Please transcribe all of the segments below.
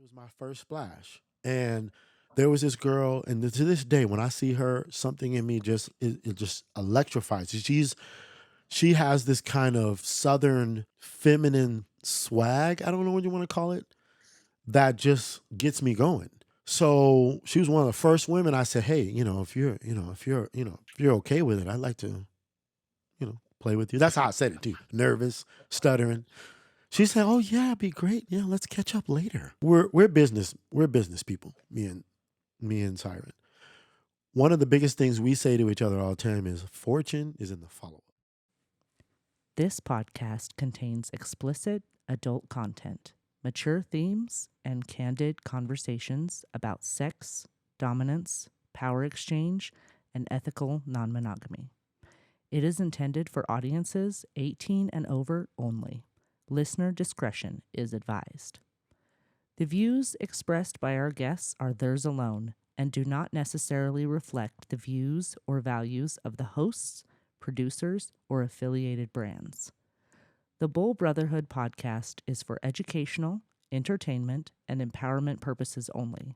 was my first splash. And there was this girl, and to this day, when I see her, something in me it just electrifies. She has this kind of southern feminine swag. I don't know what you want to call it. That just gets me going. So she was one of the first women I said, hey, if you're okay with it, I'd like to, play with you. That's how I said it too. Nervous, stuttering. She said, "Oh yeah, it'd be great. Yeah, let's catch up later." We're business people. Me and Siren. One of the biggest things we say to each other all the time is, "Fortune is in the follow up." This podcast contains explicit adult content, mature themes, and candid conversations about sex, dominance, power exchange, and ethical non-monogamy. It is intended for audiences 18 and over only. Listener discretion is advised. The views expressed by our guests are theirs alone and do not necessarily reflect the views or values of the hosts, producers, or affiliated brands. The Bull Brotherhood podcast is for educational, entertainment, and empowerment purposes only.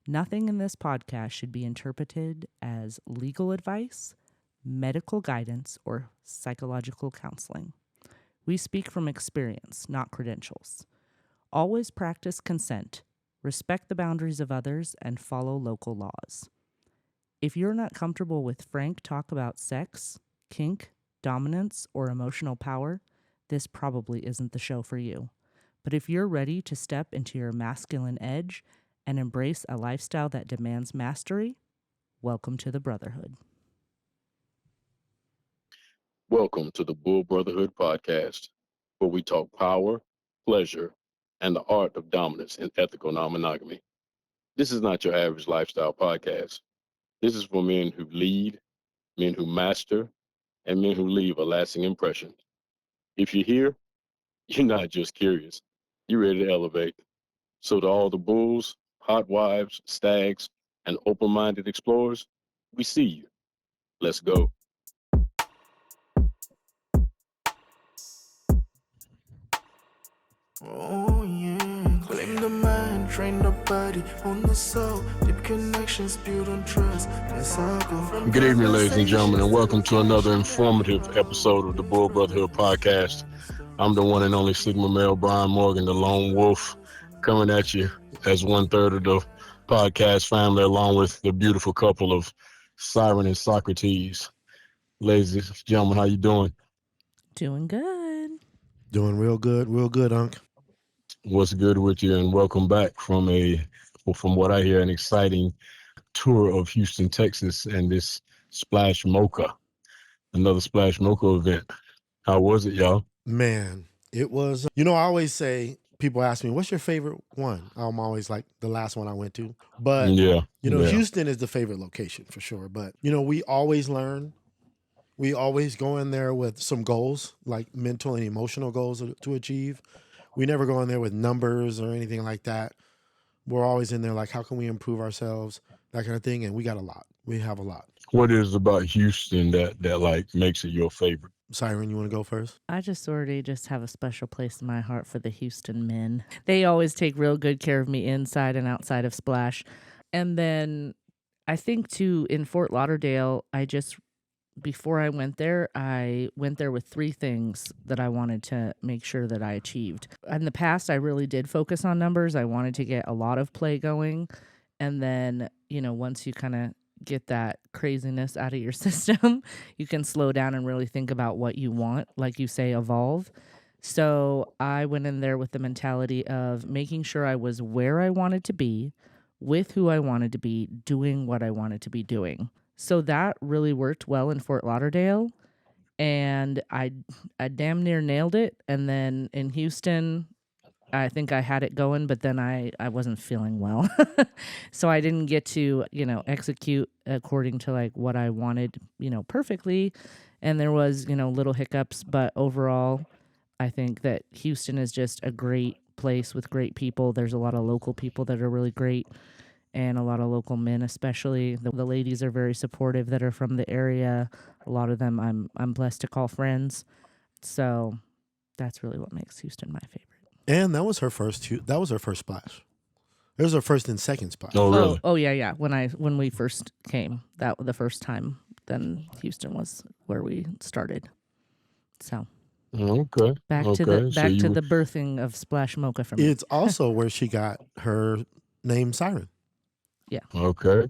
Nothing in this podcast should be interpreted as legal advice, medical guidance, or psychological counseling. We speak from experience, not credentials. Always practice consent, respect the boundaries of others, and follow local laws. If you're not comfortable with frank talk about sex, kink, dominance, or emotional power, this probably isn't the show for you. But if you're ready to step into your masculine edge and embrace a lifestyle that demands mastery, welcome to the Brotherhood. Welcome to the Bull Brotherhood Podcast, where we talk power, pleasure, and the art of dominance in ethical non-monogamy. This is not your average lifestyle podcast. This is for men who lead, men who master, and men who leave a lasting impression. If you're here, you're not just curious. You're ready to elevate. So to all the bulls, hot wives, stags, and open-minded explorers, we see you. Let's go. Oh yeah, claim the mind, train the body on the soul, deep connections built on trust. Let's all go from Good evening, ladies and gentlemen, and welcome to another informative episode of the Bull Brotherhood Podcast. I'm the one and only Sigma male Brian Morgan, the lone wolf, coming at you as 1/3 of the podcast family, along with the beautiful couple of Siren and Socrates. Ladies and gentlemen, how you doing? Doing good. Doing real good, Unc. What's good with you? And welcome back from what I hear, an exciting tour of Houston, Texas, and this Splash Mocha, another Splash Mocha event. How was it, y'all? Man, it was. I always say, people ask me, "What's your favorite one?" I'm always like, the last one I went to. But Yeah. Houston is the favorite location for sure. But we always learn. We always go in there with some goals, like mental and emotional goals to achieve. We never go in there with numbers or anything like that. We're always in there like, how can we improve ourselves, that kind of thing. And we got a lot. We have a lot. What is it about Houston that like makes it your favorite? Siren, you want to go first? I just have a special place in my heart for the Houston men. They always take real good care of me inside and outside of Splash. And then I think too, in Fort Lauderdale, before I went there with 3 things that I wanted to make sure that I achieved. In the past, I really did focus on numbers. I wanted to get a lot of play going. And then, once you kind of get that craziness out of your system, you can slow down and really think about what you want, like you say, evolve. So I went in there with the mentality of making sure I was where I wanted to be, with who I wanted to be, doing what I wanted to be doing. So that really worked well in Fort Lauderdale, and I damn near nailed it. And then in Houston, I think I had it going, but then I wasn't feeling well. So I didn't get to, execute according to like what I wanted, perfectly. And there was, little hiccups, but overall, I think that Houston is just a great place with great people. There's a lot of local people that are really great, and a lot of local men, especially. The ladies are very supportive that are from the area. A lot of them I'm blessed to call friends. So that's really what makes Houston my favorite. And that was her first splash. There's our first and second spot. Oh, really? Oh yeah. When we first came, that the first time, then Houston was where we started. So Okay. back to the birthing of Splash Mocha for me. It's also where she got her name Siren. Okay.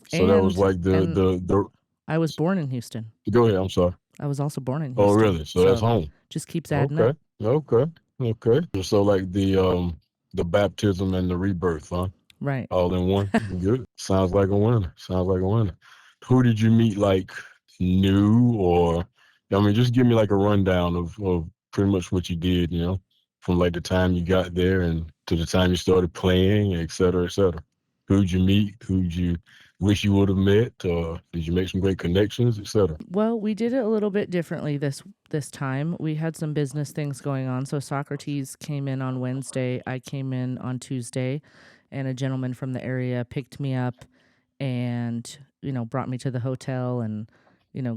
So that was like the. I was born in Houston. Go ahead. I'm sorry. I was also born in Houston. Oh, really? So that's home. Just keeps adding up. Okay. So like the baptism and the rebirth, huh? Right. All in one. Good. Sounds like a winner. Who did you meet like new, or I mean, just give me like a rundown of pretty much what you did, from like the time you got there and to the time you started playing, et cetera, et cetera. Who'd you meet? Who'd you wish you would have met? Did you make some great connections, et cetera? Well, we did it a little bit differently this time. We had some business things going on. So Socrates came in on Wednesday. I came in on Tuesday, and a gentleman from the area picked me up and, brought me to the hotel and,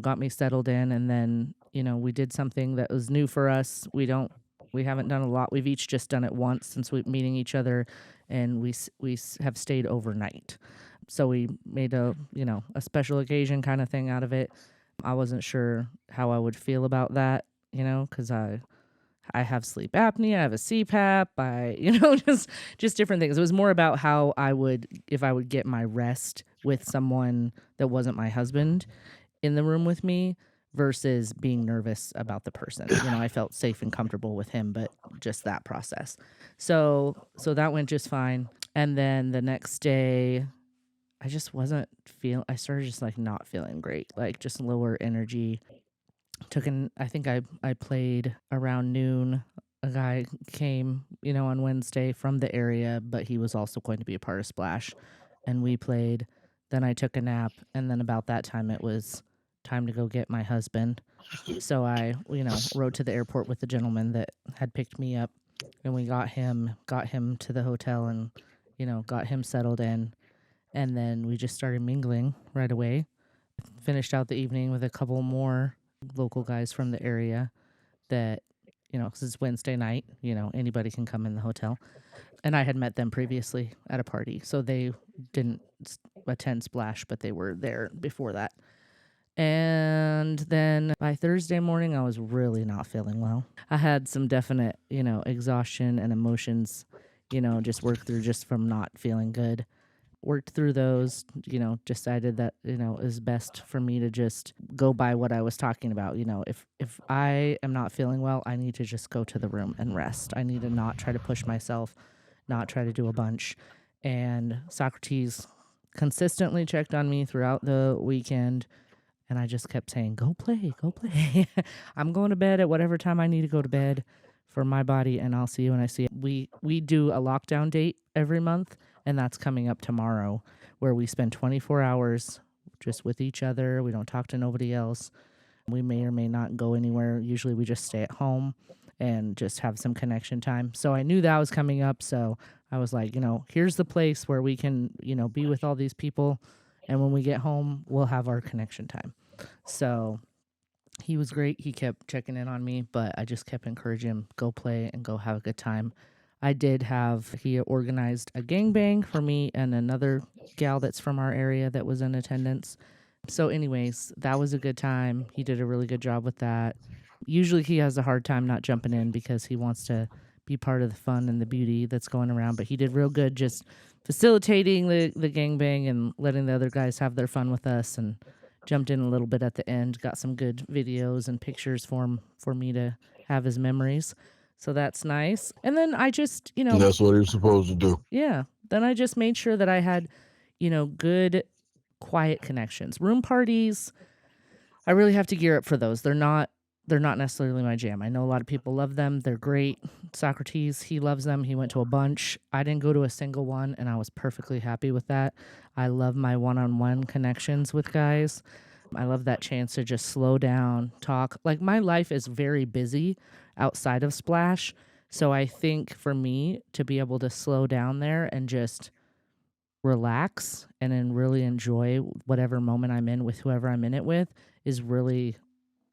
got me settled in. And then, we did something that was new for us. We haven't done a lot. We've each just done it once since we're meeting each other, and we have stayed overnight. So we made a special occasion kind of thing out of it. I wasn't sure how I would feel about that, because I have sleep apnea, I have a CPAP, just different things. It was more about how if I would get my rest with someone that wasn't my husband in the room with me versus being nervous about the person. I felt safe and comfortable with him, but just that process. So that went just fine. And then the next day, I just I started just like not feeling great, like just lower energy. I think I played around noon. A guy came, on Wednesday from the area, but he was also going to be a part of Splash. And we played. Then I took a nap. And then about that time, it was time to go get my husband. So I, rode to the airport with the gentleman that had picked me up. And we got him to the hotel and, got him settled in. And then we just started mingling right away. Finished out the evening with a couple more local guys from the area that, because it's Wednesday night, anybody can come in the hotel. And I had met them previously at a party. So they didn't attend Splash, but they were there before that. And then by Thursday morning, I was really not feeling well. I had some definite, exhaustion and emotions, just worked through just from not feeling good. Worked through those, decided that, it was best for me to just go by what I was talking about. If I am not feeling well, I need to just go to the room and rest. I need to not try to push myself, not try to do a bunch. And Socrates consistently checked on me throughout the weekend. And I just kept saying, go play. I'm going to bed at whatever time I need to go to bed for my body, and I'll see you when I see it. We do a lockdown date every month. And that's coming up tomorrow, where we spend 24 hours just with each other. We don't talk to nobody else. We may or may not go anywhere. Usually we just stay at home and just have some connection time. So I knew that was coming up. So I was like, here's the place where we can, be with all these people. And when we get home, we'll have our connection time. So he was great. He kept checking in on me, but I just kept encouraging him, go play and go have a good time. He organized a gangbang for me and another gal that's from our area that was in attendance. So anyways, that was a good time. He did a really good job with that. Usually he has a hard time not jumping in because he wants to be part of the fun and the beauty that's going around. But he did real good just facilitating the gangbang and letting the other guys have their fun with us, and jumped in a little bit at the end, got some good videos and pictures for me to have as memories. So that's nice. And then I just, That's what he was supposed to do. Yeah. Then I just made sure that I had, good, quiet connections. Room parties, I really have to gear up for those. They're not necessarily my jam. I know a lot of people love them. They're great. Socrates, he loves them. He went to a bunch. I didn't go to a single one, and I was perfectly happy with that. I love my one-on-one connections with guys. I love that chance to just slow down, talk. Like, my life is very busy outside of Splash. So I think for me to be able to slow down there and just relax and then really enjoy whatever moment I'm in with whoever I'm in it with is really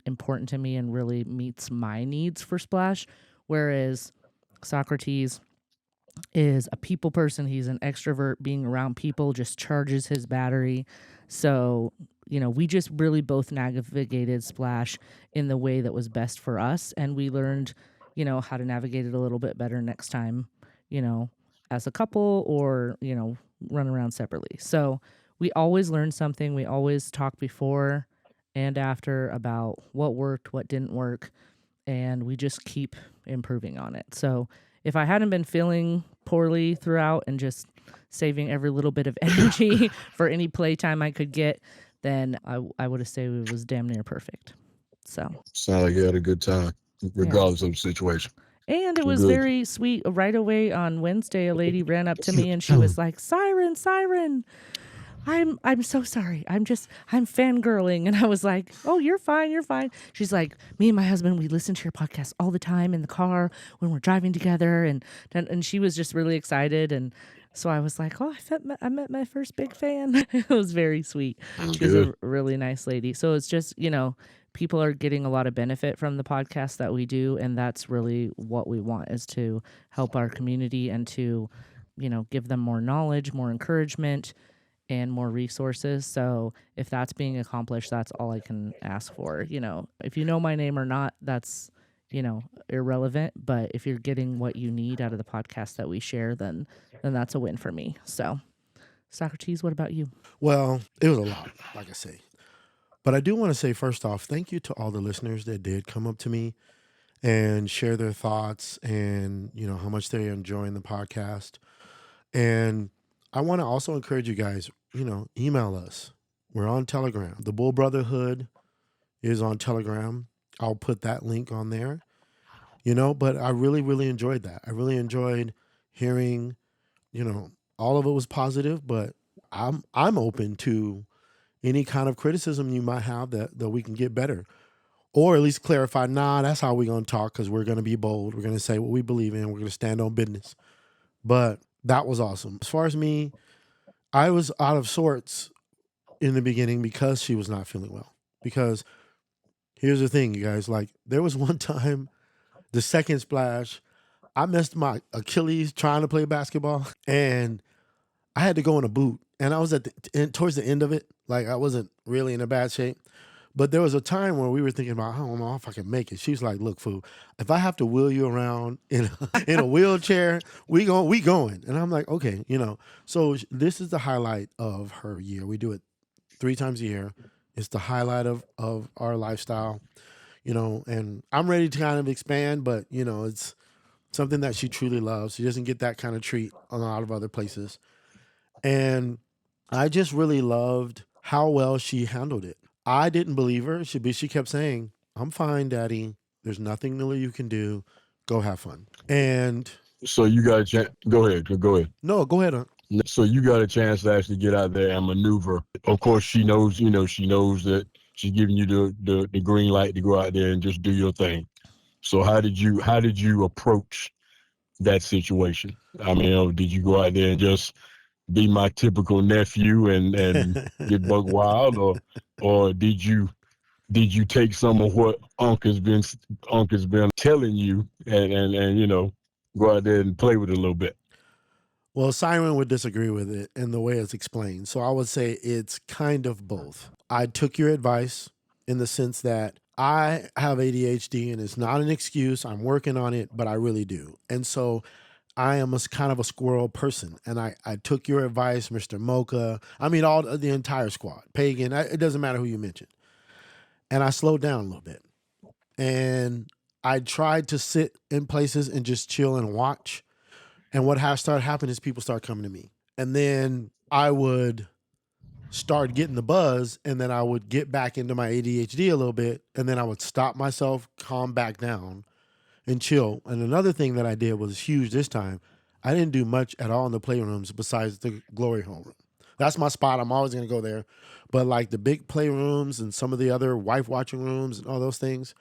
important to me and really meets my needs for Splash. Whereas Socrates, is a people person. He's an extrovert. Being around people just charges his battery. So, we just really both navigated Splash in the way that was best for us. And we learned, how to navigate it a little bit better next time, as a couple or, run around separately. So we always learn something. We always talk before and after about what worked, what didn't work. And we just keep improving on it. So if I hadn't been feeling poorly throughout and just saving every little bit of energy for any playtime I could get, then I would have said it was damn near perfect. So Sound like you had a good time, regardless of the situation. And it was Good. very sweet. Right away on Wednesday, a lady ran up to me and she was like, "Siren, Siren. I'm so sorry. I'm fangirling." And I was like, "Oh, you're fine. You're fine." She's like, "Me and my husband, we listen to your podcast all the time in the car when we're driving together." And she was just really excited. And so I was like, "Oh, I met my first big fan." It was very sweet. She's a really nice lady. So it's just, people are getting a lot of benefit from the podcast that we do. And that's really what we want, is to help our community and to, give them more knowledge, more encouragement, and more resources. So if that's being accomplished, that's all I can ask for. If you know my name or not, that's, irrelevant. But if you're getting what you need out of the podcast that we share, then that's a win for me. So, Socrates, what about you? Well, it was a lot, like I say. But I do want to say, first off, thank you to all the listeners that did come up to me and share their thoughts and, how much they're enjoying the podcast. And I want to also encourage you guys, email us. We're on Telegram. The Bull Brotherhood is on Telegram. I'll put that link on there, but I really, really enjoyed that. I really enjoyed hearing, all of it was positive, but I'm open to any kind of criticism you might have that we can get better, or at least clarify, that's how we're going to talk, because we're going to be bold. We're going to say what we believe in. We're going to stand on business. But that was awesome. As far as me, I was out of sorts in the beginning because she was not feeling well. Because here's the thing, you guys, like there was one time, the second splash, I messed my Achilles trying to play basketball, and I had to go in a boot. And I was towards the end of it. Like I wasn't really in a bad shape. But there was a time where we were thinking about, I don't know if I can make it. She's like, "Look, fool, if I have to wheel you around in a wheelchair, we going. And I'm like, okay, So this is the highlight of her year. We do it 3 times a year. It's the highlight of our lifestyle, and I'm ready to kind of expand, but, it's something that she truly loves. She doesn't get that kind of treat a lot of other places. And I just really loved how well she handled it. I didn't believe her. She kept saying, "I'm fine, Daddy. There's nothing really you can do. Go have fun." And so you got a chance. Go ahead. No, go ahead. So you got a chance to actually get out there and maneuver. Of course, she knows that she's giving you the green light to go out there and just do your thing. So how did you approach that situation? I mean, did you go out there and just be my typical nephew and get buck wild, or did you take some of what Unc has been telling you and go out there and play with it a little bit? Well, Siren would disagree with it in the way it's explained. So I would say it's kind of both. I took your advice in the sense that I have ADHD and it's not an excuse. I'm working on it, but I really do. And so I am kind of a squirrel person. And I took your advice, Mr. Mocha. I mean, the entire squad, Pagan, it doesn't matter who you mention. And I slowed down a little bit. And I tried to sit in places and just chill and watch. And what started happening is people started coming to me. And then I would start getting the buzz, and then I would get back into my ADHD a little bit, and then I would stop myself, calm back down, and chill. And another thing that I did was huge this time. I didn't do much at all in the playrooms besides the glory hole room. That's my spot. I'm always going to go there. But like the big playrooms and some of the other wife watching rooms and all those things,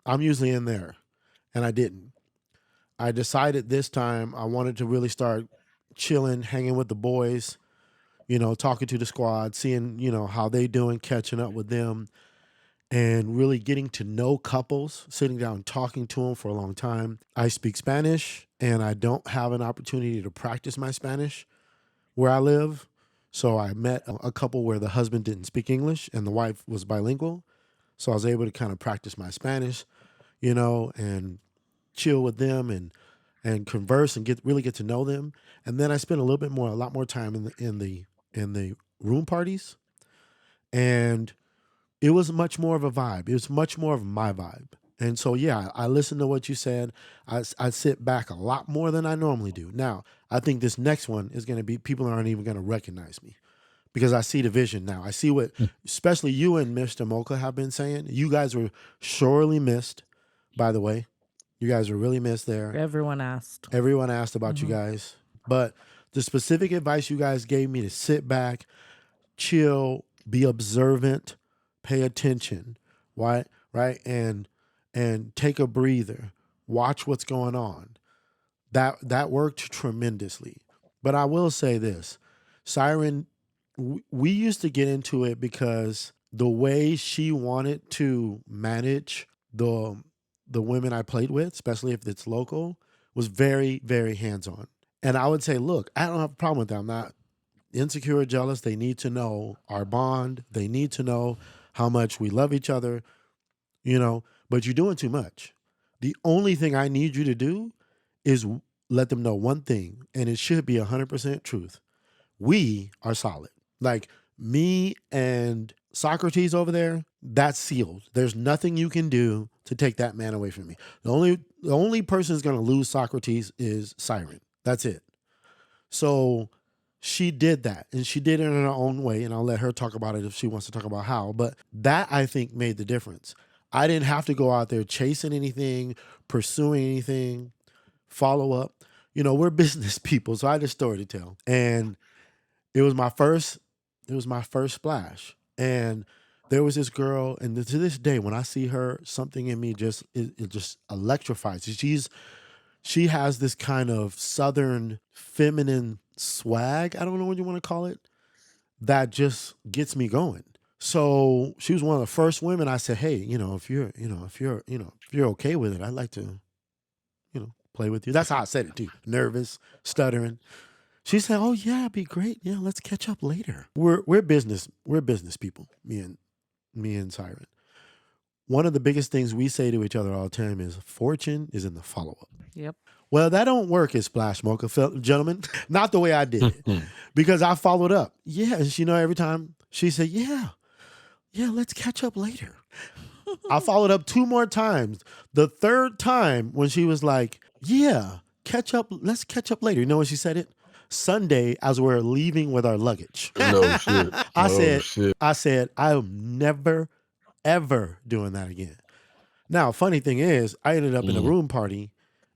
I'm usually in there. And I didn't. I decided this time I wanted to really start chilling, hanging with the boys, talking to the squad, seeing, how they doing, catching up with them, and really getting to know couples, sitting down and talking to them for a long time. I speak Spanish, and I don't have an opportunity to practice my Spanish where I live. So I met a couple where the husband didn't speak English and the wife was bilingual. So I was able to kind of practice my Spanish, and chill with them and converse and really get to know them. And then I spent a lot more time in the room parties, and it was much more of a vibe. It was much more of my vibe. And so, yeah, I listened to what you said. I sit back a lot more than I normally do. Now, I think this next one is going to be, people aren't even going to recognize me because I see the vision now. I see what, especially you and Mr. Mocha have been saying. You guys were sorely missed, by the way. You guys were really missed there. Everyone asked. Everyone asked about you guys. But the specific advice you guys gave me to sit back, chill, be observant, pay attention, right? And take a breather, watch what's going on. That worked tremendously. But I will say this, Siren, we used to get into it because the way she wanted to manage the women I played with, especially if it's local, was very, very hands-on. And I would say, look, I don't have a problem with that. I'm not insecure or jealous. They need to know our bond. They need to know how much we love each other, but you're doing too much. The only thing I need you to do is let them know one thing, and it should be 100% truth. We are solid. Like me and Socrates over there, that's sealed. There's nothing you can do to take that man away from me. The only person who's going to lose Socrates is Siren. That's it. So she did that, and she did it in her own way, and I'll let her talk about it if she wants to talk about how. But that, I think, made the difference. I didn't have to go out there chasing anything, pursuing anything, follow up. We're business people, so I had a story to tell. And it was my first splash. And there was this girl, and to this day, when I see her, something in me it just electrifies. She has this kind of Southern feminine swag, I don't know what you want to call it, that just gets me going. So she was one of the first women I said, hey, if you're okay with it, I'd like to, play with you. That's how I said it too. Nervous, stuttering. She said, oh yeah, it'd be great. Yeah, let's catch up later. We're business people, me and Siren. One of the biggest things we say to each other all the time is fortune is in the follow-up. Yep. Well, that don't work at Splash Mocha, gentlemen. Not the way I did it. Because I followed up. Yeah, and every time she said, yeah, let's catch up later. I followed up 2 more times. The third time when she was like, yeah, let's catch up later. You know when she said it? Sunday, as we're leaving with our luggage. No shit. I said, I'm never, ever doing that again. Now, funny thing is, I ended up in a room party,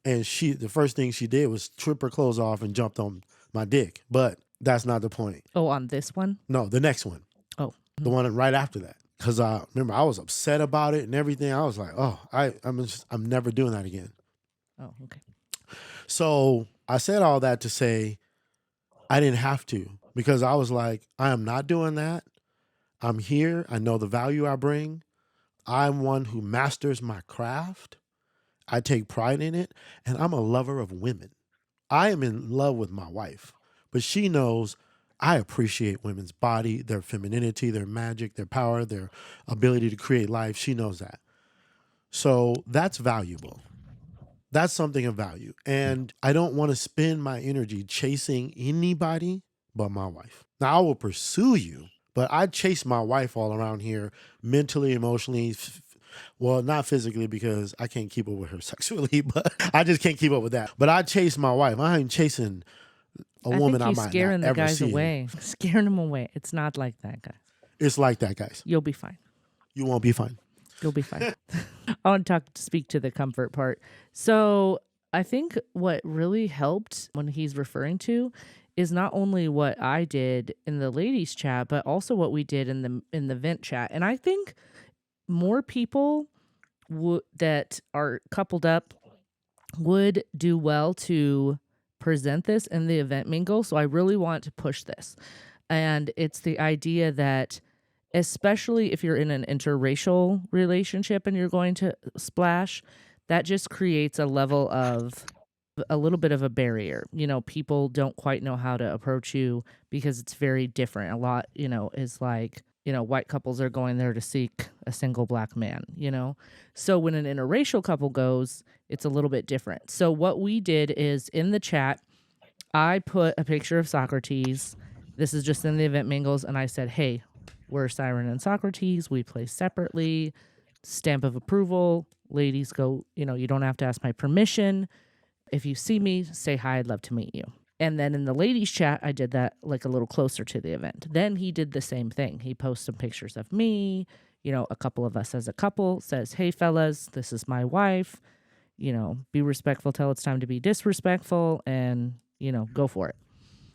and the first thing she did was strip her clothes off and jumped on my dick. But that's not the point. Oh, on this one? No, the next one. Oh. The one right after that. Because I remember I was upset about it and everything. I was like, oh, I'm never doing that again. Oh, okay. So I said all that to say I didn't have to, because I was like, I am not doing that. I'm here. I know the value I bring. I'm one who masters my craft. I take pride in it, and I'm a lover of women. I am in love with my wife, but she knows I appreciate women's body, their femininity, their magic, their power, their ability to create life. She knows that. So that's valuable. That's something of value. And I don't want to spend my energy chasing anybody but my wife. Now, I will pursue you, but I chase my wife all around here mentally, emotionally. Well, not physically, because I can't keep up with her sexually, but I just can't keep up with that. But I chase my wife. I ain't chasing a woman I might scaring not the ever guys see. away. Scaring them away. It's not like that, guys. It's like that, guys. You'll be fine. You won't be fine. You'll be fine. I want to speak to the comfort part. So I think what really helped when he's referring to is not only what I did in the ladies chat, but also what we did in the vent chat. And I think more people that are coupled up would do well to present this in the event mingle. So I really want to push this. And it's the idea that, especially if you're in an interracial relationship and you're going to splash, that just creates a level of a little bit of a barrier. People don't quite know how to approach you because it's very different. A lot, is like, white couples are going there to seek a single black man, So when an interracial couple goes, it's a little bit different. So what we did is in the chat, I put a picture of Socrates. This is just in the event mingles. And I said, hey, we're Siren and Socrates. We play separately. Stamp of approval. Ladies go, you don't have to ask my permission. If you see me, say hi. I'd love to meet you. And then in the ladies chat, I did that like a little closer to the event. Then he did the same thing. He posts some pictures of me, a couple of us as a couple, says, hey, fellas, this is my wife. Be respectful till it's time to be disrespectful, and, go for it.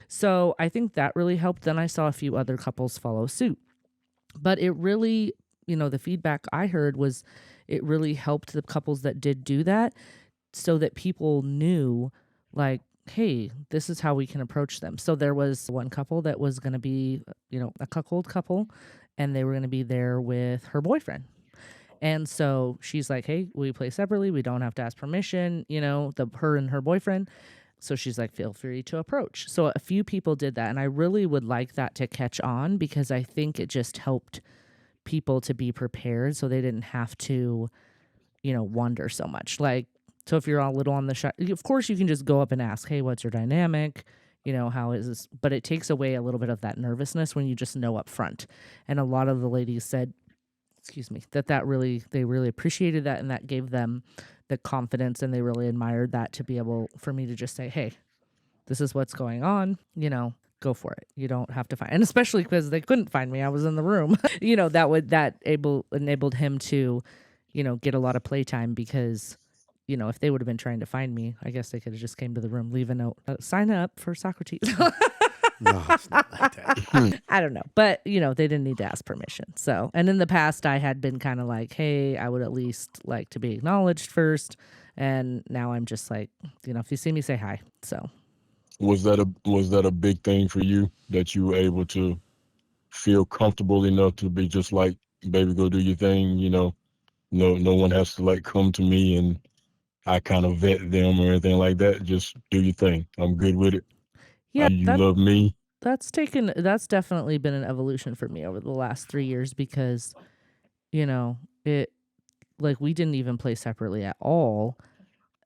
So I think that really helped. Then I saw a few other couples follow suit. But it really, the feedback I heard was it really helped the couples that did do that, so that people knew, like, hey, this is how we can approach them. So there was one couple that was going to be, a cuckold couple, and they were going to be there with her boyfriend. And so she's like, hey, we play separately. We don't have to ask permission, her and her boyfriend. So she's like, feel free to approach. So a few people did that. And I really would like that to catch on, because I think it just helped people to be prepared so they didn't have to, wonder so much. Like, so if you're a little on the shy, of course you can just go up and ask, hey, what's your dynamic? How is this? But it takes away a little bit of that nervousness when you just know up front. And a lot of the ladies said, they really appreciated that, and that gave them the confidence, and they really admired that, to be able for me to just say, hey, this is what's going on, go for it. You don't have to find, and especially because they couldn't find me. I was in the room, enabled him to, get a lot of playtime, because if they would have been trying to find me, I guess they could have just came to the room, leave a note, sign up for Socrates. No, it's not like that. I don't know. But, they didn't need to ask permission. So, and in the past, I had been kind of like, hey, I would at least like to be acknowledged first. And now I'm just like, if you see me, say hi. So. Was that a big thing for you, that you were able to feel comfortable enough to be just like, baby, go do your thing, No one has to like come to me and I kind of vet them or anything like that. Just do your thing. I'm good with it. Yeah, you love me. That's definitely been an evolution for me over the last 3 years, because, it, like, we didn't even play separately at all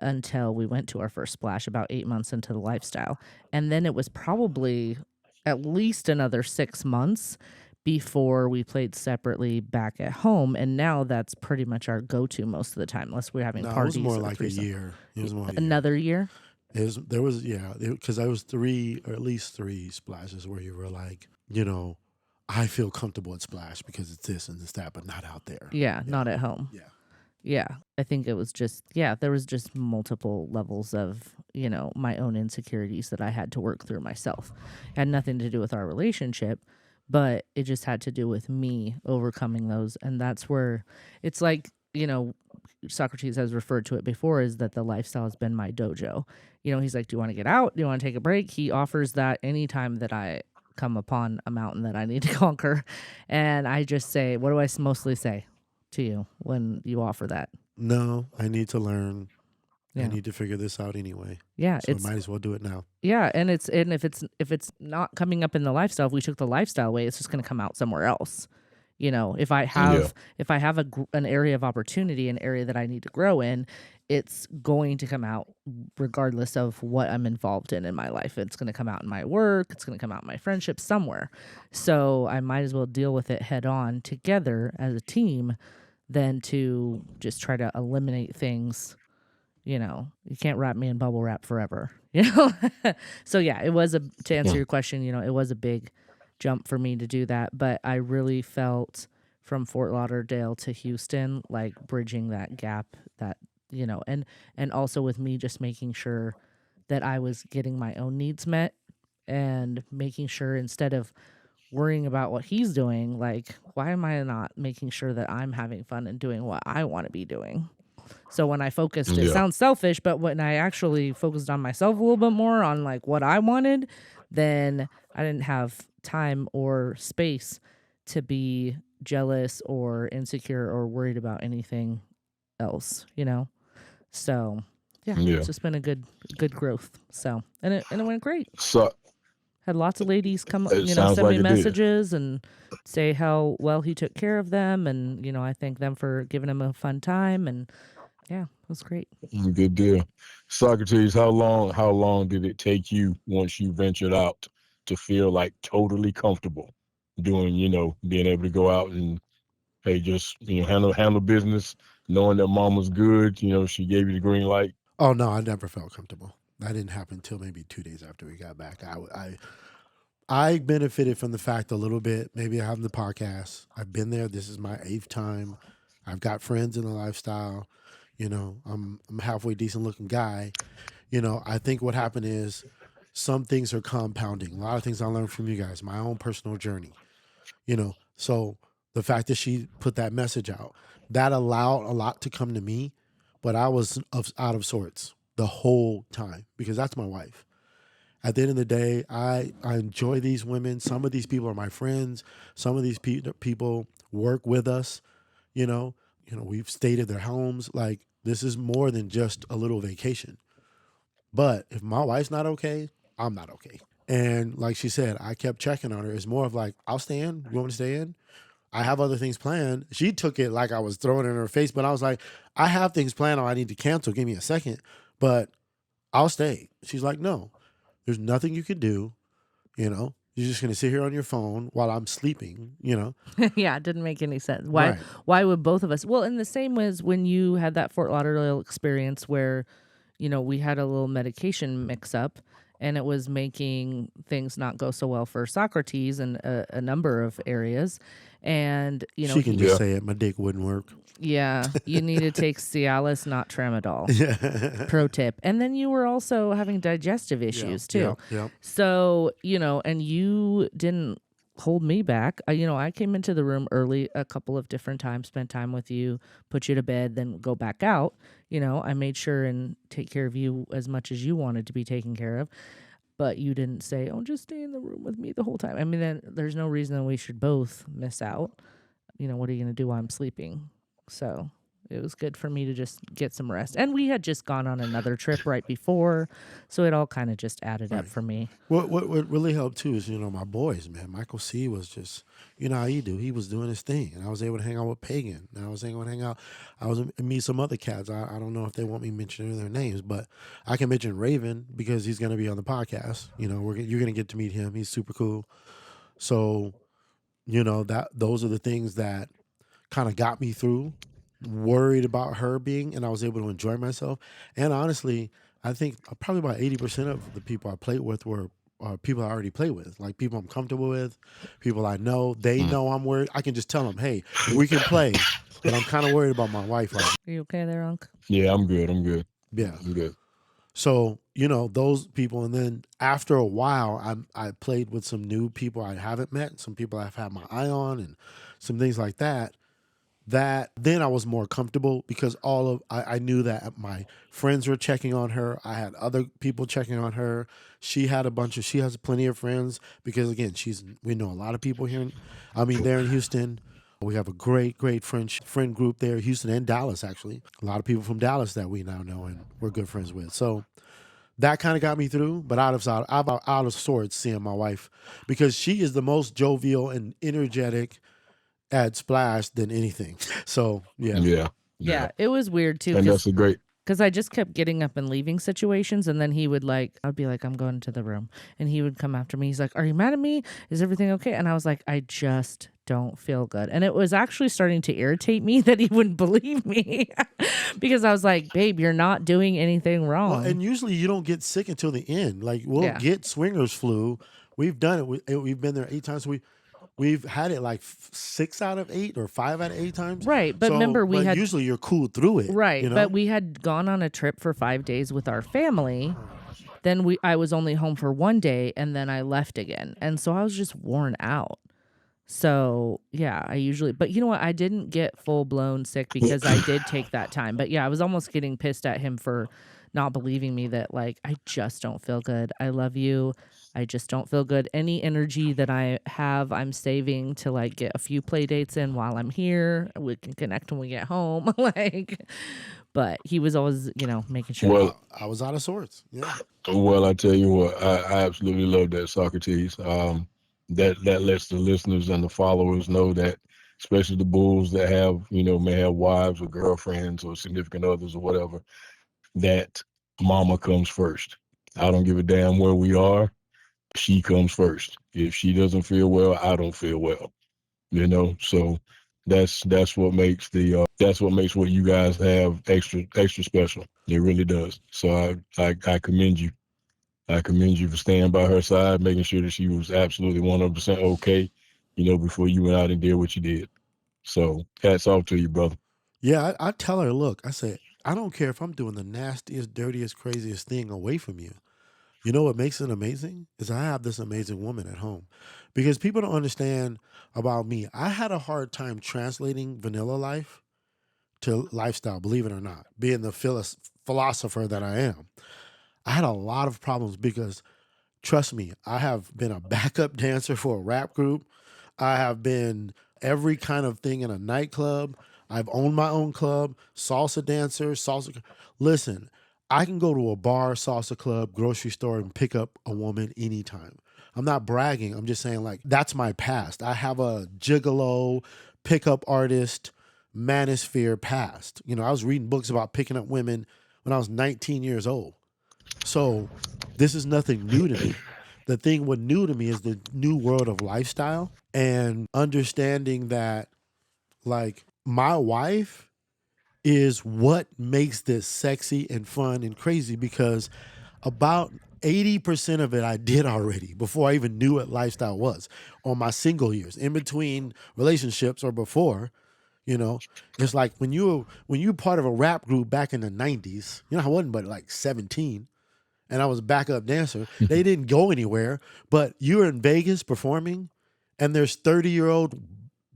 until we went to our first splash about 8 months into the lifestyle. And then it was probably at least another 6 months before we played separately back at home. And now that's pretty much our go-to most of the time, unless we're having parties. It was more or like threesome. a year. It was more Another year? Because there was 3 or at least 3 splashes where you were like, I feel comfortable at splash because it's this and it's that, but not out there. Yeah, not at home. Yeah. Yeah, I think it was just, there was just multiple levels of, my own insecurities that I had to work through myself. It had nothing to do with our relationship, but it just had to do with me overcoming those. And that's where it's like, Socrates has referred to it before, is that the lifestyle has been my dojo. He's like, do you want to get out? Do you want to take a break? He offers that anytime that I come upon a mountain that I need to conquer. And I just say, what do I mostly say to you when you offer that? No, I need to learn. Yeah. I need to figure this out anyway. Yeah, so I might as well do it now. Yeah, and if it's not coming up in the lifestyle, if we took the lifestyle away, it's just going to come out somewhere else. If I have an area of opportunity, an area that I need to grow in, it's going to come out regardless of what I'm involved in my life. It's going to come out in my work. It's going to come out in my friendships somewhere. So I might as well deal with it head on together as a team than to just try to eliminate things. You can't wrap me in bubble wrap forever. So yeah, it was to answer your question, it was a big jump for me to do that, but I really felt from Fort Lauderdale to Houston, like bridging that gap, that and also with me just making sure that I was getting my own needs met, and making sure, instead of worrying about what he's doing, like, why am I not making sure that I'm having fun and doing what I want to be doing? So when I focused, it sounds selfish, but when I actually focused on myself a little bit more, on like what I wanted, then I didn't have time or space to be jealous or insecure or worried about anything else, So Yeah. it's just been a good growth. So and it went great. So Had lots of ladies come, it send sounds like me it did. messages and say how well he took care of them, and I thank them for giving him a fun time, and yeah, it was great. Good deal. Socrates, how long did it take you once you ventured out to feel like totally comfortable doing, being able to go out and hey, just handle business, knowing that mom was good, she gave you the green light. Oh no, I never felt comfortable. That didn't happen until maybe 2 days after we got back. I benefited from the fact a little bit, maybe having the podcast. I've been there. This is my 8th time. I've got friends in the lifestyle. I'm a halfway decent looking guy. I think what happened is some things are compounding. A lot of things I learned from you guys, my own personal journey. So the fact that she put that message out, that allowed a lot to come to me, but I was out of sorts the whole time because that's my wife. At the end of the day, I enjoy these women. Some of these people are my friends. Some of these people work with us. We've stayed at their homes. Like, this is more than just a little vacation. But if my wife's not okay, I'm not okay. And like she said, I kept checking on her. It's more of like, I'll stay in. You want me to stay in? I have other things planned. She took it like I was throwing it in her face, but I was like, I have things planned or I need to cancel. Give me a second, but I'll stay. She's like, no, there's nothing you could do. You're just going to sit here on your phone while I'm sleeping, Yeah, it didn't make any sense. Why? Right. Why would both of us? Well, in the same way as when you had that Fort Lauderdale experience where, we had a little medication mix up, and it was making things not go so well for Socrates in a number of areas, and she can just say it. My dick wouldn't work. Yeah, you need to take Cialis, not Tramadol. Yeah. Pro tip. And then you were also having digestive issues too. Yeah. So, and you didn't hold me back. I came into the room early a couple of different times, spent time with you, put you to bed, then go back out. I made sure and take care of you as much as you wanted to be taken care of. But you didn't say, oh, just stay in the room with me the whole time. I mean, then there's no reason that we should both miss out. What are you going to do while I'm sleeping? So it was good for me to just get some rest. And we had just gone on another trip right before, so it all kind of just added up for me. What really helped too is, my boys, man. Michael C was just, how he do. He was doing his thing, and I was able to hang out with Pagan. And I was able to hang out. I was meet some other cats. I don't know if they want me mentioning their names, but I can mention Raven because he's going to be on the podcast. You're going to get to meet him. He's super cool. So, those are the things that kind of got me through, worried about her being, and I was able to enjoy myself. And honestly, I think probably about 80% of the people I played with were people I already play with, like people I'm comfortable with, people I know. They know I'm worried. I can just tell them, hey, we can play, but I'm kind of worried about my wife right now. Are you okay there, Unc? Yeah, I'm good. Yeah. I'm good. So, those people. And then after a while, I played with some new people I haven't met, some people I've had my eye on, and some things like that. Then I was more comfortable because I knew that my friends were checking on her. I had other people checking on her. She has plenty of friends because, again, we know a lot of people here. They're in Houston. We have a great friend group there, Houston and Dallas, actually. A lot of people from Dallas that we now know and we're good friends with. So that kind of got me through, but I'm out of sorts seeing my wife because she is the most jovial and energetic at Splash than anything. So Yeah, it was weird too. And that's a great. Because I just kept getting up and leaving situations, and then I'd be like, I'm going to the room, and he would come after me. He's like, are you mad at me? Is everything okay? And I was like, I just don't feel good. And it was actually starting to irritate me that he wouldn't believe me because I was like, babe, you're not doing anything wrong. Well, and usually you don't get sick until the end. Like, we'll get swingers flu. We've done it. We've been there 8 times. We've had it like 6 out of 8 or 5 out of 8 times. Right. But remember, usually you're cool through it. Right. But we had gone on a trip for 5 days with our family. Then I was only home for 1 day, and then I left again. And so I was just worn out. So, yeah, but you know what? I didn't get full blown sick because I did take that time. But yeah, I was almost getting pissed at him for not believing me that, like, I just don't feel good. I love you. I just don't feel good. Any energy that I have, I'm saving to like get a few play dates in while I'm here. We can connect when we get home. But he was always, making sure. Well, I was out of sorts. Yeah. well, I tell you what, I absolutely love that, Socrates. That lets the listeners and the followers know that, especially the bulls that have, may have wives or girlfriends or significant others or whatever, that mama comes first. I don't give a damn where we are. She comes first. If she doesn't feel well, I don't feel well. So that's what makes what you guys have extra special. It really does. So I commend you. I commend you for staying by her side, making sure that she was absolutely 100% okay, before you went out and did what you did. So hats off to you, brother. Yeah, I tell her, look, I said, I don't care if I'm doing the nastiest, dirtiest, craziest thing away from you. You know what makes it amazing is I have this amazing woman at home. Because people don't understand about me. I had a hard time translating vanilla life to lifestyle, believe it or not, being the philosopher that I am. I had a lot of problems because, trust me, I have been a backup dancer for a rap group. I have been every kind of thing in a nightclub. I've owned my own club, salsa dancer, salsa. Listen, I can go to a bar, salsa club, grocery store, and pick up a woman anytime. I'm not bragging. I'm just saying, like, that's my past. I have a gigolo, pickup artist, manosphere past. I was reading books about picking up women when I was 19 years old. So this is nothing new to me. The thing what new to me is the new world of lifestyle and understanding that, like, my wife is what makes this sexy and fun and crazy, because about 80% of it I did already before I even knew what lifestyle was, on my single years, in between relationships or before. It's like when you part of a rap group back in the 90s, I wasn't but like 17 and I was a backup dancer. They didn't go anywhere, but you're in Vegas performing and there's 30-year-old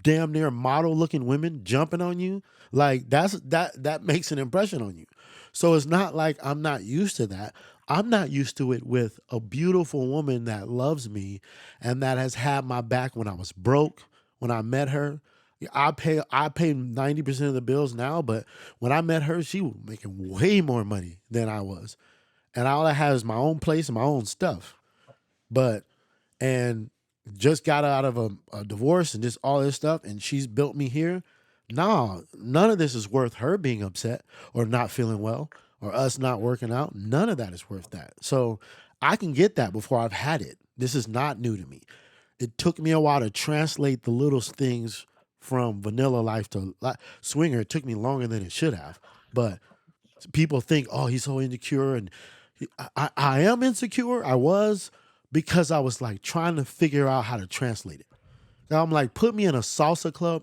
damn near model looking women jumping on you. Like that makes an impression on you. So it's not like I'm not used to that. I'm not used to it with a beautiful woman that loves me and that has had my back when I was broke, when I met her. I pay 90% of the bills now, but when I met her, she was making way more money than I was. And all I have is my own place and my own stuff. And just got out of a divorce and just all this stuff, and she's built me here. No, none of this is worth her being upset or not feeling well or us not working out. None of that is worth that. So I can get that before I've had it. This is not new to me. It took me a while to translate the little things from vanilla life to swinger. It took me longer than it should have. But people think, oh, he's so insecure. And I am insecure. I was, because I was like trying to figure out how to translate it. Now I'm like, put me in a salsa club.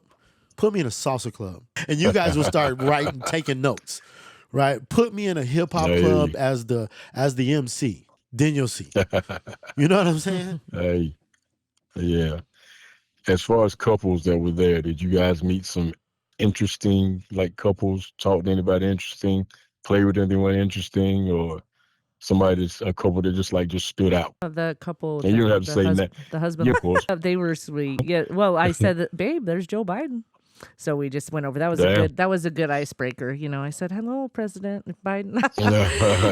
Put me in a salsa club. And you guys will start writing, taking notes, right? Put me in a hip hop club as the MC. Then you'll see. You know what I'm saying? Hey, yeah. As far as couples that were there, did you guys meet some interesting couples? Talk to anybody interesting? Play with anyone interesting, or a couple that just stood out? The couple, and you don't have to say that. The husband, yeah, of course. they were sweet. Yeah. Well, I said that, babe, there's Joe Biden. So we just went over. That was a good icebreaker. I said, hello, President Biden.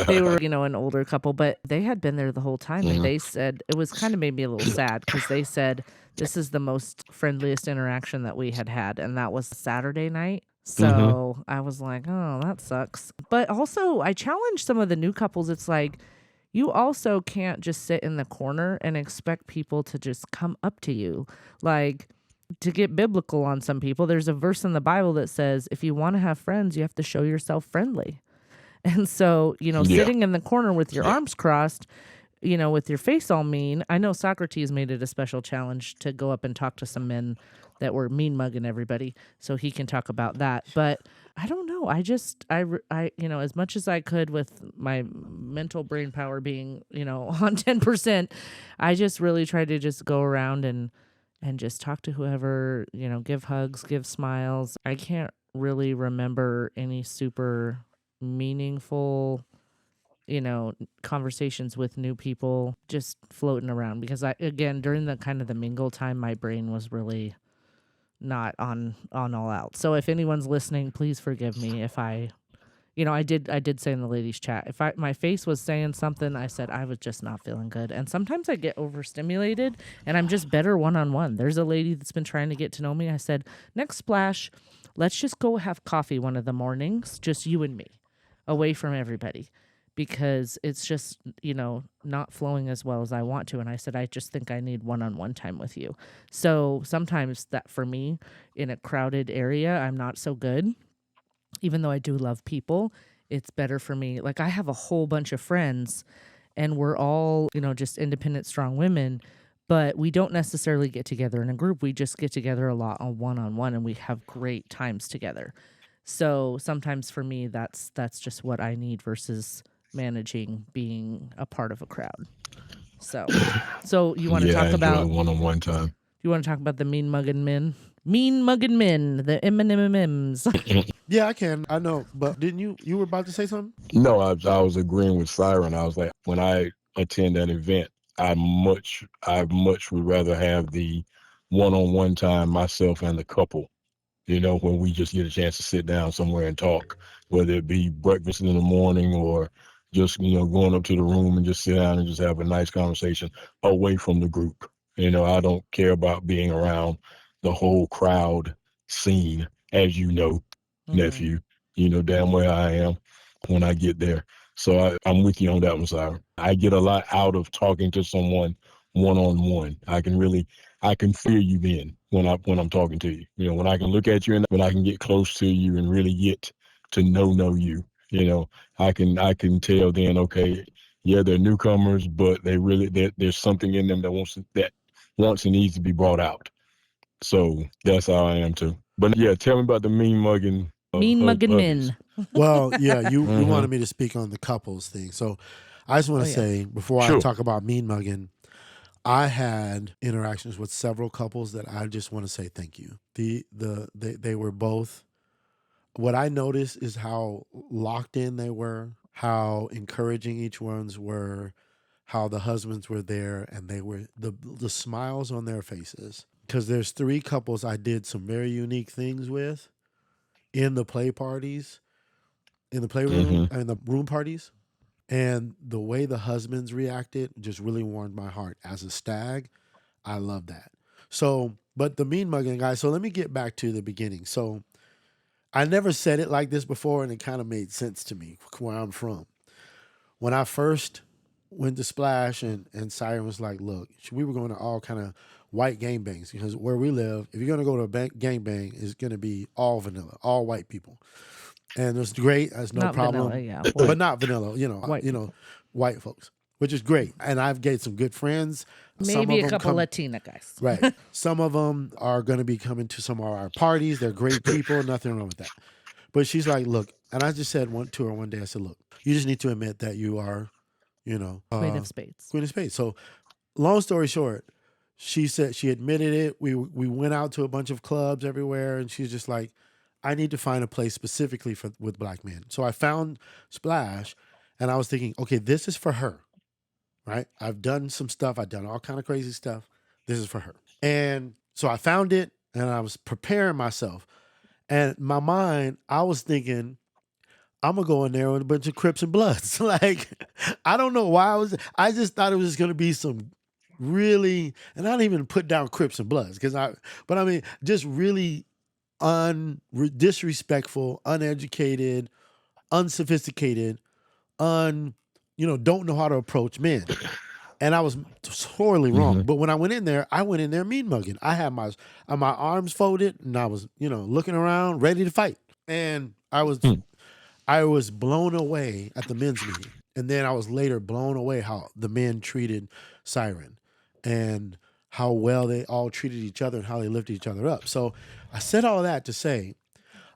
They were, an older couple, but they had been there the whole time. And they said, it was kind of made me a little sad because they said, this is the most friendliest interaction that we had. And that was Saturday night. So I was like, oh, that sucks. But also I challenged some of the new couples. It's like, you also can't just sit in the corner and expect people to just come up to you. Like, to get biblical on some people, there's a verse in the Bible that says, if you want to have friends, you have to show yourself friendly. And so, sitting in the corner with your arms crossed, with your face all mean. I know Socrates made it a special challenge to go up and talk to some men that were mean mugging everybody, so he can talk about that. But I don't know. I as much as I could with my mental brain power being, on 10%, I just really tried to just go around and just talk to whoever, give hugs, give smiles. I can't really remember any super meaningful conversations with new people, just floating around. Because again, during the kind of the mingle time, my brain was really not on all out. So if anyone's listening, please forgive me if I did say in the ladies chat, if my face was saying something, I said I was just not feeling good. And sometimes I get overstimulated and I'm just better one-on-one. There's a lady that's been trying to get to know me. I said, next splash, let's just go have coffee one of the mornings, just you and me, away from everybody, because it's just, not flowing as well as I want to. And I said, I just think I need one-on-one time with you. So sometimes that for me in a crowded area, I'm not so good. Even though I do love people, it's better for me. Like I have a whole bunch of friends and we're all, just independent, strong women, but we don't necessarily get together in a group. We just get together a lot on one-on-one and we have great times together. So sometimes for me, that's just what I need versus managing being a part of a crowd. So you want to talk about one-on-one time? You want to talk about the mean mugging men? Mean mugging men, the M&M's. Yeah, I can. I know, but didn't you were about to say something? No, I was agreeing with Siren. I was like, when I attend an event, I much would rather have the one-on-one time, myself and the couple, when we just get a chance to sit down somewhere and talk, whether it be breakfast in the morning or just, going up to the room and just sit down and just have a nice conversation away from the group. I don't care about being around the whole crowd scene, as you know, nephew. You know damn well I am when I get there. So I'm with you on that one, Siren. I get a lot out of talking to someone one-on-one. I can feel you then when I'm talking to you. When I can look at you and when I can get close to you and really get to know you. I can tell then, okay, yeah, they're newcomers, but there's something in them that wants and needs to be brought out. So that's how I am too. But yeah, tell me about the mean mugging. Mean mugging men. Well, yeah, you wanted me to speak on the couples thing. So I just want to say, before I talk about mean mugging, I had interactions with several couples that I just want to say thank you. They were both. What I noticed is how locked in they were, how encouraging each one's were, how the husbands were there, and they were the smiles on their faces. Because there's 3 couples I did some very unique things with in the play parties, in the playroom, and the room parties. And the way the husbands reacted just really warmed my heart. As a stag, I love that. So, but the mean mugging guy, so let me get back to the beginning. So I never said it like this before, and it kind of made sense to me where I'm from. When I first went to Splash and Siren was like, look, we were going to all kind of white gangbangs because where we live, if you're going to go to a gangbang, it's going to be all vanilla, all white people. And it's great. There's no problem. Vanilla, but not vanilla, White white folks, which is great. And I've gained some good friends. Maybe a couple Latina guys. Right. Some of them are going to be coming to some of our parties. They're great people. Nothing wrong with that. But she's like, look, and I just said to her one day, I said, look, you just need to admit that you are, Queen of Spades. Queen of Spades. So long story short, she said she admitted it. We went out to a bunch of clubs everywhere, and she's just like, I need to find a place specifically with black men. So I found Splash, and I was thinking, okay, this is for her, right? I've done some stuff. I've done all kind of crazy stuff. This is for her. And so I found it, and I was preparing myself. And in my mind, I was thinking, I'm going to go in there with a bunch of Crips and Bloods. Like, I don't know why I just thought it was just going to be some really, and I didn't even put down Crips and Bloods, but I mean, just really disrespectful, uneducated, unsophisticated, don't know how to approach men. And I was sorely wrong. But when I went in there mean mugging. I had my arms folded and I was, looking around, ready to fight. And I was blown away at the men's meeting. And then I was later blown away how the men treated Siren and how well they all treated each other and how they lifted each other up. So I said all that to say,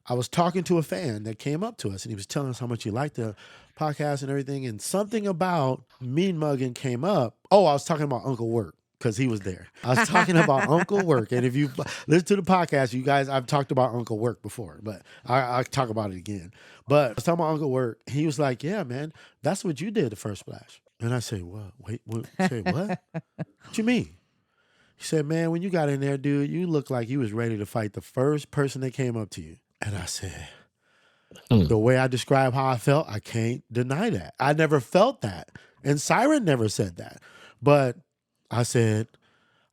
I was talking to a fan that came up to us and he was telling us how much he liked the podcast and everything. And something about mean mugging came up. Oh, I was talking about Uncle Wirt. because he was there. I was talking about Uncle Work. And if you listen to the podcast, you guys, I've talked about Uncle Work before, but I'll talk about it again. But I was talking about Uncle Work. He was like, yeah, man, that's what you did the first splash. And I said, what? Wait, what? Say what? What you mean? He said, man, when you got in there, dude, you looked like you was ready to fight the first person that came up to you. And I said, the way I describe how I felt, I can't deny that. I never felt that. And Siren never said that. But I said,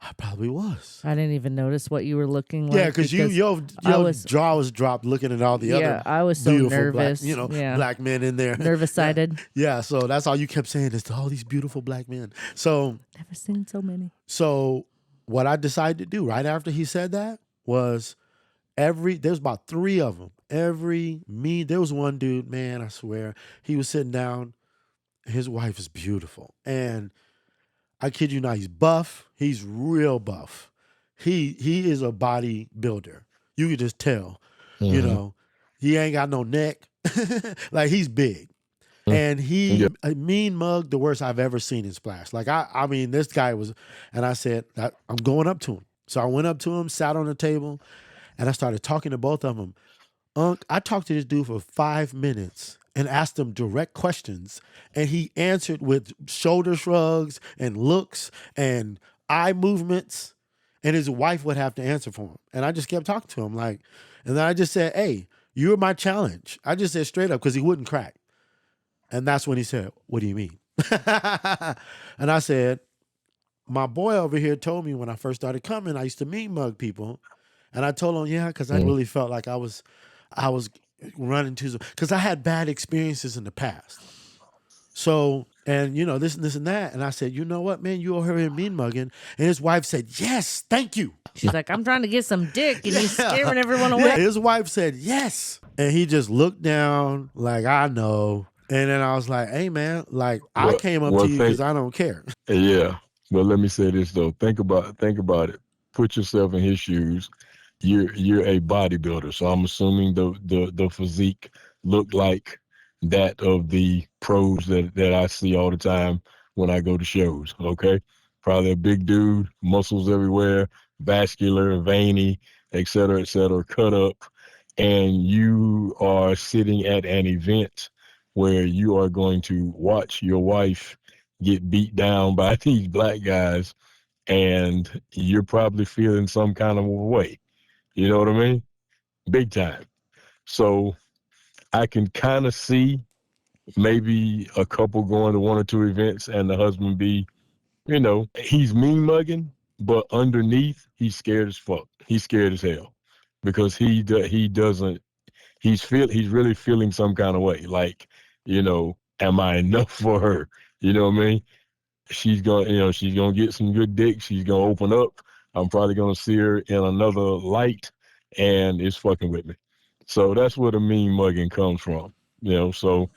I probably was. I didn't even notice what you were looking like. Yeah, because your jaw was dropped looking at all the other I was so beautiful nervous. black men in there. Nervous-sided. Yeah, so that's all you kept saying is all these beautiful black men. So Never seen so many. So what I decided to do right after he said that was there's about 3 of them. There was one dude, man, I swear, he was sitting down. His wife is beautiful. And I kid you not, he's buff. He's real buff. He is a bodybuilder. You could just tell, he ain't got no neck. Like he's big. And he mean mugged the worst I've ever seen in Splash. Like, I mean, this guy was, and I said, I'm going up to him. So I went up to him, sat on the table, and I started talking to both of them. I talked to this dude for 5 minutes and asked him direct questions. And he answered with shoulder shrugs and looks and eye movements. And his wife would have to answer for him. And I just kept talking to him. And then I just said, hey, you're my challenge. I just said straight up because he wouldn't crack. And that's when he said, what do you mean? And I said, my boy over here told me when I first started coming, I used to mean mug people. And I told him, yeah, because I really felt like I was running to some, because I had bad experiences in the past. So, and this and that. And I said, you know what, man, you over here mean mugging. And his wife said, yes, thank you. She's like, I'm trying to get some dick and he's scaring everyone away. Yeah, his wife said, yes. And he just looked down like, I know. And then I was like, hey, man, I came up to you because I don't care. Yeah. But let me say this, though. Think about it. Put yourself in his shoes. You're a bodybuilder. So I'm assuming the physique looked like that of the pros that I see all the time when I go to shows. Okay. Probably a big dude, muscles everywhere, vascular, veiny, et cetera, cut up. And you are sitting at an event where you are going to watch your wife get beat down by these black guys, and you're probably feeling some kind of way. You know what I mean? Big time. So I can kind of see maybe a couple going to 1 or 2 events and the husband be, he's mean mugging, but underneath he's scared as fuck. He's scared as hell because he's really feeling some kind of way. Like, am I enough for her? You know what I mean? She's gonna get some good dick. She's gonna open up. I'm probably gonna see her in another light, and it's fucking with me. So that's where the mean mugging comes from. So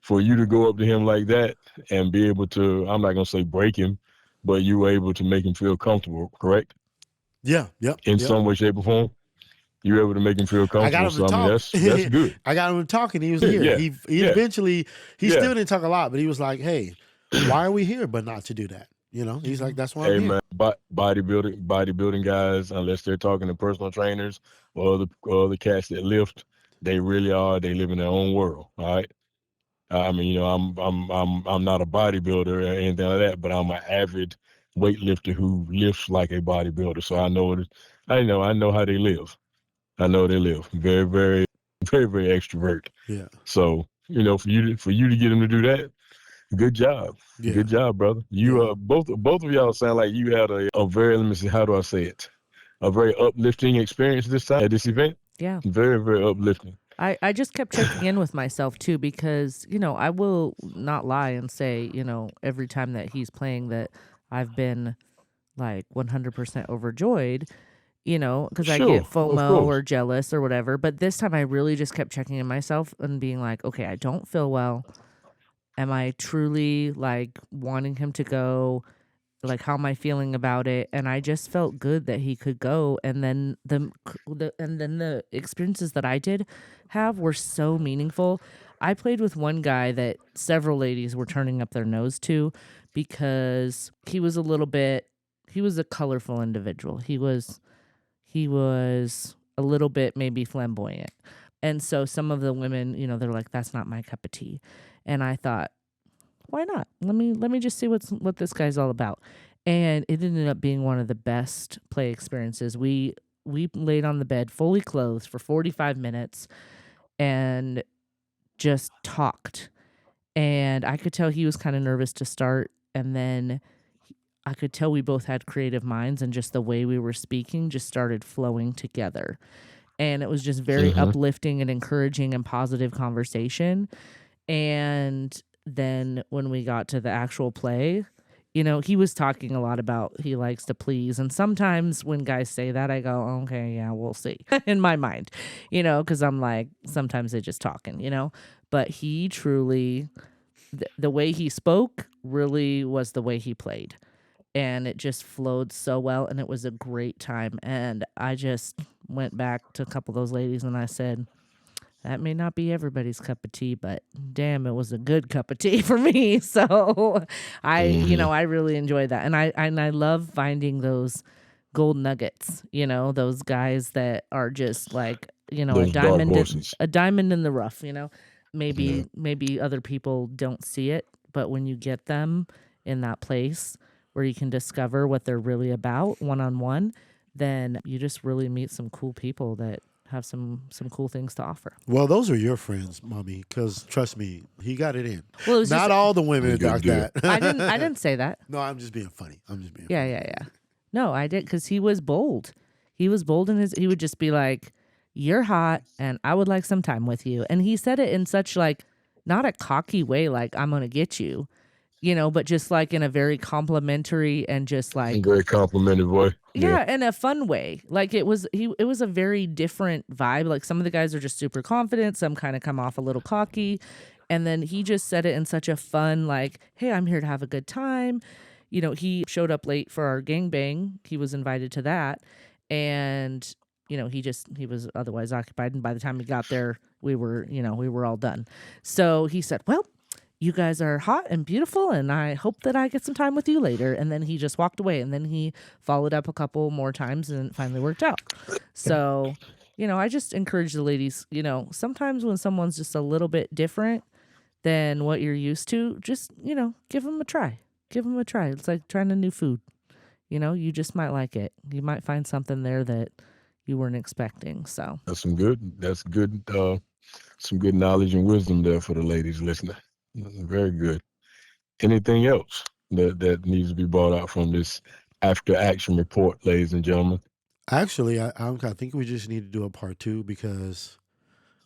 for you to go up to him like that and be able to, I'm not gonna say break him, but you were able to make him feel comfortable, correct? Yeah, yep. In some way, shape, or form. You were able to make him feel comfortable. I got him to talk. That's good. I got him to talk, and he was here. Yeah. He eventually, still didn't talk a lot, but he was like, hey, why are we here but not to do that? He's like, that's why I'm here. Man, bodybuilding guys, unless they're talking to personal trainers or the cats that lift, they really are. They live in their own world. All right. I mean, I'm not a bodybuilder or anything like that, but I'm an avid weightlifter who lifts like a bodybuilder. So I know how they live. I know they live. Very, very, very, very extrovert. Yeah. So, for you to get him to do that, good job. Yeah. Good job, brother. You both of y'all sound like you had a very, let me see, how do I say it? A very uplifting experience this time at this event. Yeah. Very, very uplifting. I just kept checking in with myself too, because, I will not lie and say, every time that he's playing that I've been like 100% overjoyed, because I get FOMO or jealous or whatever. But this time I really just kept checking in myself and being like, okay, I don't feel well. Am I truly like wanting him to go? Like, how am I feeling about it? And I just felt good that he could go. And then the experiences that I did have were so meaningful. I played with one guy that several ladies were turning up their nose to because he was a little bit a colorful individual. He was a little bit maybe flamboyant. And so some of the women, they're like, that's not my cup of tea. And I thought, why not? Let me just see what this guy's all about. And it ended up being one of the best play experiences. We laid on the bed fully clothed for 45 minutes and just talked. And I could tell he was kind of nervous to start. And then I could tell we both had creative minds, and just the way we were speaking just started flowing together. And it was just very uplifting and encouraging and positive conversation. And then when we got to the actual play, he was talking a lot about he likes to please. And sometimes when guys say that, I go, okay, yeah, we'll see in my mind, because I'm like, sometimes they're just talking, But he truly, the way he spoke really was the way he played. And it just flowed so well, and it was a great time. And I just went back to a couple of those ladies and I said, that may not be everybody's cup of tea, but damn, it was a good cup of tea for me. So I really enjoyed that. And I love finding those gold nuggets, those guys that are just like, Those a diamond in the rough, maybe other people don't see it, but when you get them in that place where you can discover what they're really about one-on-one, then you just really meet some cool people that have some cool things to offer. Well, those are your friends, Mommy, because trust me, he got it in. Well, it was not all the women got that. I didn't say that. No, I'm just being funny. Yeah. No, I did, because he was bold. He was bold he would just be like, you're hot and I would like some time with you. And he said it in such like, not a cocky way, like I'm going to get you, but just like in a very complimentary and just like very complimentary way. Yeah, in a fun way. Like it was a very different vibe. Like some of the guys are just super confident, some kind of come off a little cocky, and then he just said it in such a fun, like, hey, I'm here to have a good time. He showed up late for our gangbang. He was invited to that, and he was otherwise occupied, and by the time he got there, we were all done. So he said, well, you guys are hot and beautiful, and I hope that I get some time with you later. And then he just walked away, and then he followed up a couple more times, and it finally worked out. So, I just encourage the ladies, sometimes when someone's just a little bit different than what you're used to, just, give them a try. Give them a try. It's like trying a new food. You just might like it. You might find something there that you weren't expecting. So that's good. Some good knowledge and wisdom there for the ladies listening. Very good. Anything else that needs to be brought out from this after action report, ladies and gentlemen? Actually, I think we just need to do a part 2 because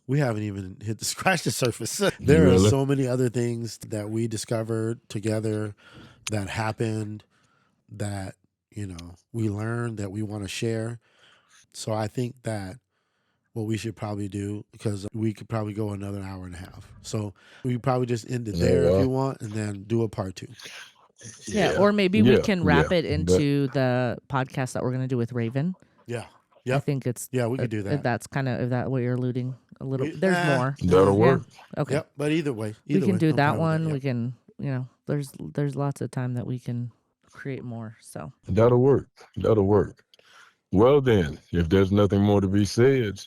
we haven't even scratched the surface. There are so many other things that we discovered together that happened that, we learned that we want to share. So I think that what we should probably do, because we could probably go another hour and a half. So we probably just end it there if you want, and then do a part 2. Yeah, or maybe we can wrap it into the podcast that we're going to do with Raven. Yeah. I think it's... Yeah, we could do that. That's kind of... Is that what you're alluding a little... There's more. That'll work. Yeah. Okay. Yep, but either way. We can do that one. Yeah. We can... there's lots of time that we can create more, so... That'll work. Well then, if there's nothing more to be said,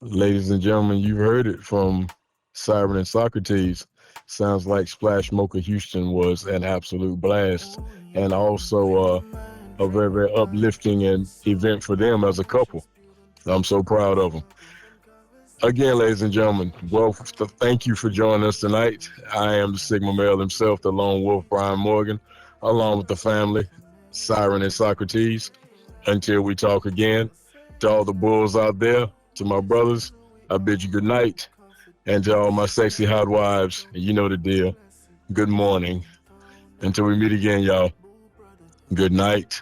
ladies and gentlemen, you've heard it from Siren and Socrates. Sounds like Splash Mocha Houston was an absolute blast, and also a very, very uplifting event for them as a couple. I'm so proud of them. Again, ladies and gentlemen, well, thank you for joining us tonight. I am the Sigma male himself, the lone wolf, Brian Morgan, along with the family, Siren and Socrates. Until we talk again, to all the bulls out there, to my brothers, I bid you good night. And to all my sexy hot wives, you know the deal. Good morning. Until we meet again, y'all. Good night.